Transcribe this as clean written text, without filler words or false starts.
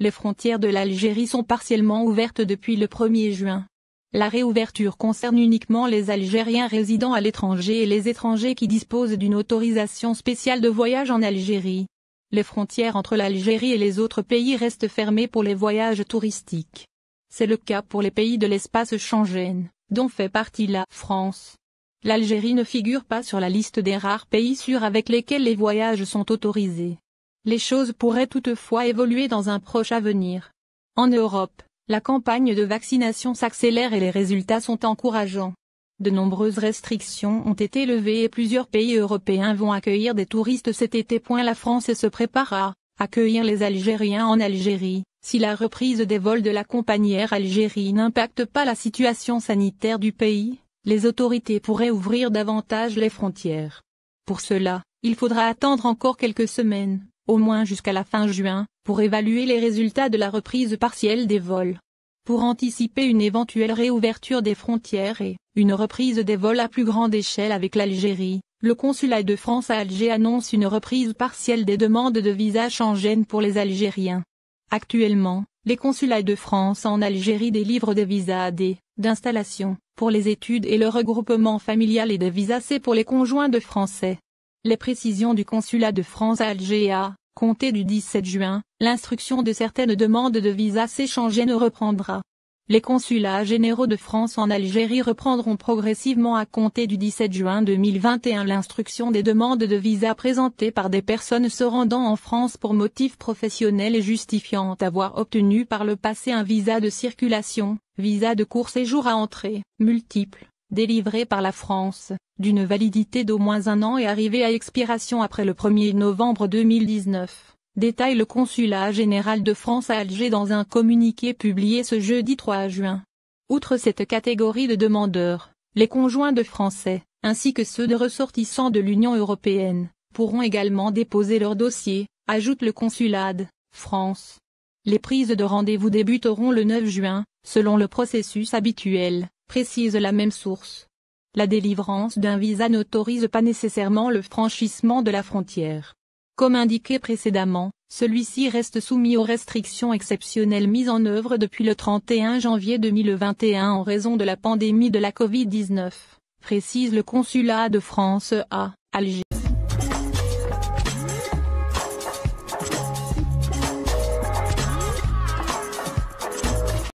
les frontières de l'Algérie sont partiellement ouvertes depuis le 1er juin. La réouverture concerne uniquement les Algériens résidant à l'étranger et les étrangers qui disposent d'une autorisation spéciale de voyage en Algérie. Les frontières entre l'Algérie et les autres pays restent fermées pour les voyages touristiques. C'est le cas pour les pays de l'espace Schengen, dont fait partie la France. L'Algérie ne figure pas sur la liste des rares pays sûrs avec lesquels les voyages sont autorisés. Les choses pourraient toutefois évoluer dans un proche avenir. En Europe, la campagne de vaccination s'accélère et les résultats sont encourageants. De nombreuses restrictions ont été levées et plusieurs pays européens vont accueillir des touristes cet été. La France se prépare à accueillir les Algériens en Algérie, si la reprise des vols de la compagnie Air Algérie n'impacte pas la situation sanitaire du pays. Les autorités pourraient ouvrir davantage les frontières. Pour cela, il faudra attendre encore quelques semaines, au moins jusqu'à la fin juin, pour évaluer les résultats de la reprise partielle des vols. Pour anticiper une éventuelle réouverture des frontières et une reprise des vols à plus grande échelle avec l'Algérie, le consulat de France à Alger annonce une reprise partielle des demandes de visa Schengen pour les Algériens. Actuellement, les consulats de France en Algérie délivrent des visas D, d'installation, pour les études et le regroupement familial et des visas C pour les conjoints de Français. Les précisions du consulat de France à Alger à compter du 17 juin, l'instruction de certaines demandes de visa C Schengen reprendra. Les consulats généraux de France en Algérie reprendront progressivement à compter du 17 juin 2021 l'instruction des demandes de visa présentées par des personnes se rendant en France pour motifs professionnels et justifiant avoir obtenu par le passé un visa de circulation, visa de court séjour à entrée multiple, délivré par la France, d'une validité d'au moins 1 an et arrivé à expiration après le 1er novembre 2019. Détaille le consulat général de France à Alger dans un communiqué publié ce jeudi 3 juin. Outre cette catégorie de demandeurs, les conjoints de Français, ainsi que ceux de ressortissants de l'Union européenne, pourront également déposer leur dossier, ajoute le consulat de France. Les prises de rendez-vous débuteront le 9 juin, selon le processus habituel, précise la même source. La délivrance d'un visa n'autorise pas nécessairement le franchissement de la frontière. Comme indiqué précédemment, celui-ci reste soumis aux restrictions exceptionnelles mises en œuvre depuis le 31 janvier 2021 en raison de la pandémie de la Covid-19, précise le consulat de France à Alger.